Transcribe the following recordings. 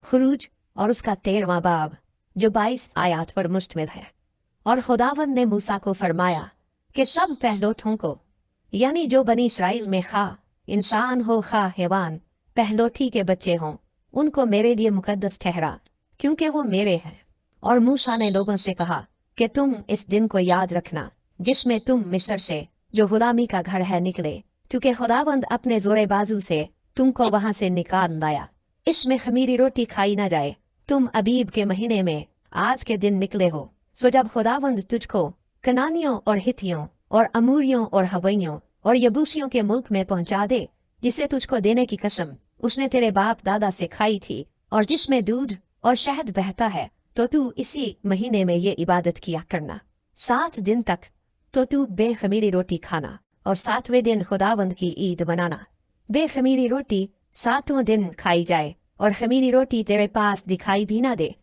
खुरूज और उसका 13वां बाब जो 22 आयत पर मुश्तमिल है। और खुदावंद ने मूसा को फरमाया कि सब पहलोठों को, यानी जो बनी इसराइल में खा इंसान हो खा हैवान, पहलोठी के बच्चे हों, उनको मेरे लिए मुकद्दस ठहरा, क्योंकि वो मेरे हैं। और मूसा ने लोगों से कहा कि तुम इस दिन को याद रखना जिसमें तुम मिस्र से, जो गुलामी का घर है, निकले, क्योंकि खुदावंद अपने जोरे बाजू से तुमको वहां से निकाल लाया। इसमें खमीरी रोटी खाई न जाए, तुम अबीब के महीने में आज के दिन निकले हो। सो जब खुदावंद तुझको कनानियों और हितियों और अमूरियों और हवैयों और यबूसियों के मुल्क में पहुंचा दे, जिसे तुझको देने की कसम उसने तेरे बाप दादा से खाई थी, और जिसमें दूध और शहद बहता है, तो तू इसी महीने में ये इबादत किया करना। 7 दिन तक तो तू बेखमीरी रोटी खाना, और 7वें दिन खुदावंद की ईद मनाना। बेखमीरी रोटी 7वें दिन खाई जाए, और खमीरी रोटी तेरे पास दिखाई भी ना दे,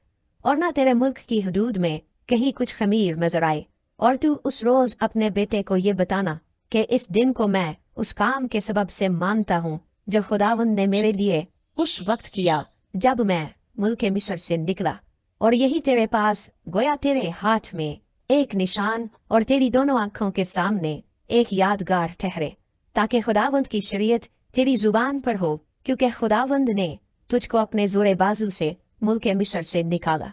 और ना तेरे मुल्क की हदूद में कहीं कुछ खमीर नजर आए। और तू उस रोज अपने बेटे को ये बताना कि इस दिन को मैं उस काम के सबब से मानता हूँ जो खुदावंद ने मेरे लिए उस वक्त किया जब मैं मुल्क मिस्र से निकला। और यही तेरे पास गोया तेरे हाथ में एक निशान और तेरी दोनों आंखों के सामने एक यादगार ठहरे, ताकि खुदावंद की शरीयत तेरी जुबान पर हो, क्योंकि खुदावंद ने तुझको अपने जोरे बाजू से मुल्क मिस्र से निकाला।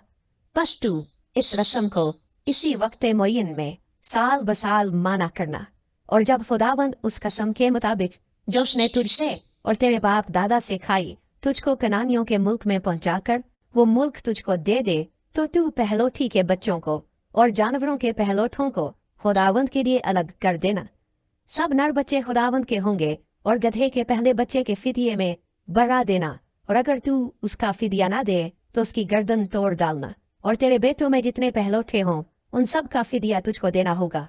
बस तू इस रस्म को इसी वक्त मुय्यन में साल बसाल माना करना। और जब खुदावंद उस कसम के मुताबिक जो उसने तुझसे और तेरे बाप दादा से खाई, तुझको कनानियों के मुल्क में पहुंचाकर वो मुल्क तुझको दे दे, तो तू पहलोठी के बच्चों को और जानवरों के पहलोठों को खुदावंद के लिए अलग कर देना। सब नर बच्चे खुदावंद के होंगे, और गधे के पहले बच्चे के फिदिये में बढ़ा देना, और अगर तू उसका फिदिया ना दे तो उसकी गर्दन तोड़ डालना। और तेरे बेटों में जितने पहलोठे हों उन सब का फिदिया तुझको देना होगा।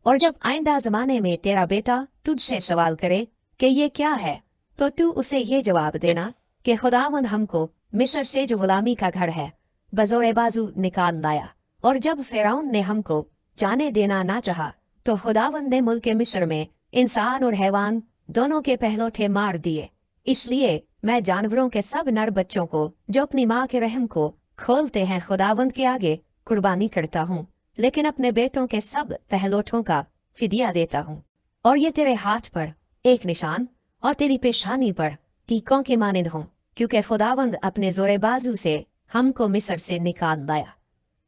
और जब आइंदा जमाने में तेरा बेटा तुझसे सवाल करे कि ये क्या है, तो तू उसे ये जवाब देना कि खुदावंद हमको मिस्र से जो गुलामी का घर है बजोरे बाजू निकाल लाया, और जब फिरौन ने हमको जाने देना ना चाहा, तो खुदावंद ने मुल्क मिस्र में इंसान और हैवान दोनों के पहलोठे मार दिए। इसलिए मैं जानवरों के सब नर बच्चों को जो अपनी माँ के रहम को खोलते हैं खुदावंद के आगे कुर्बानी करता हूँ, लेकिन अपने बेटों के सब पहलोठों का फिदिया देता हूँ। और ये तेरे हाथ पर एक निशान और तेरी पेशानी पर टीकों के मानिंद हों, क्योंकि खुदावंद अपने जोरे बाजू से हमको मिस्र से निकाल लाया।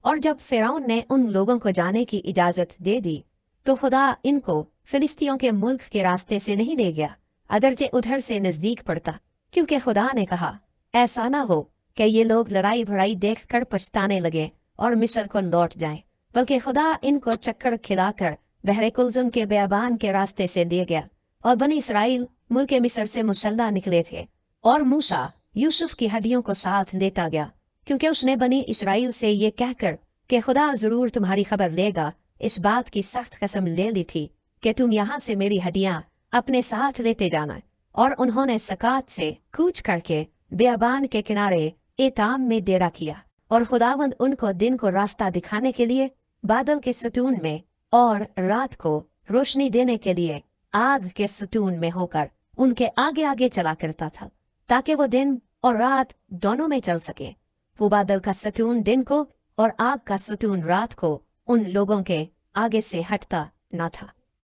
और जब फिरौन ने उन लोगों को जाने की इजाजत दे दी, तो खुदा इनको फिलिस्तियों के मुल्क के रास्ते से नहीं ले गया, अगरचे उधर से नजदीक पड़ता, क्योंकि खुदा ने कहा ऐसा ना हो कि ये लोग लड़ाई भड़ाई देख कर पछताने लगे और मिस्र को लौट जाएं, बल्कि खुदा इनको चक्कर खिलाकर बहरे कुलजुम के बेअबान के रास्ते से ले गया। और बनी इसराइल मुल्क मिस्र से मुसल्ला निकले थे, और मूसा यूसुफ की हड्डियों को साथ लेता गया, क्योंकि उसने बनी इसराइल से ये कहकर कि खुदा जरूर तुम्हारी खबर लेगा, इस बात की सख्त कसम ले ली थी कि तुम यहाँ से मेरी हड्डियां अपने साथ लेते जाना। और उन्होंने सकात से कूच करके बेअबान के किनारे एताम में डेरा किया, और खुदावंद उनको दिन को रास्ता दिखाने के लिए बादल के सतून में और रात को रोशनी देने के लिए आग के सतून में होकर उनके आगे आगे चला करता था, ताकि वो दिन और रात दोनों में चल सके। वो बादल का सतून दिन को और आग का सतून रात को उन लोगों के आगे से हटता न था।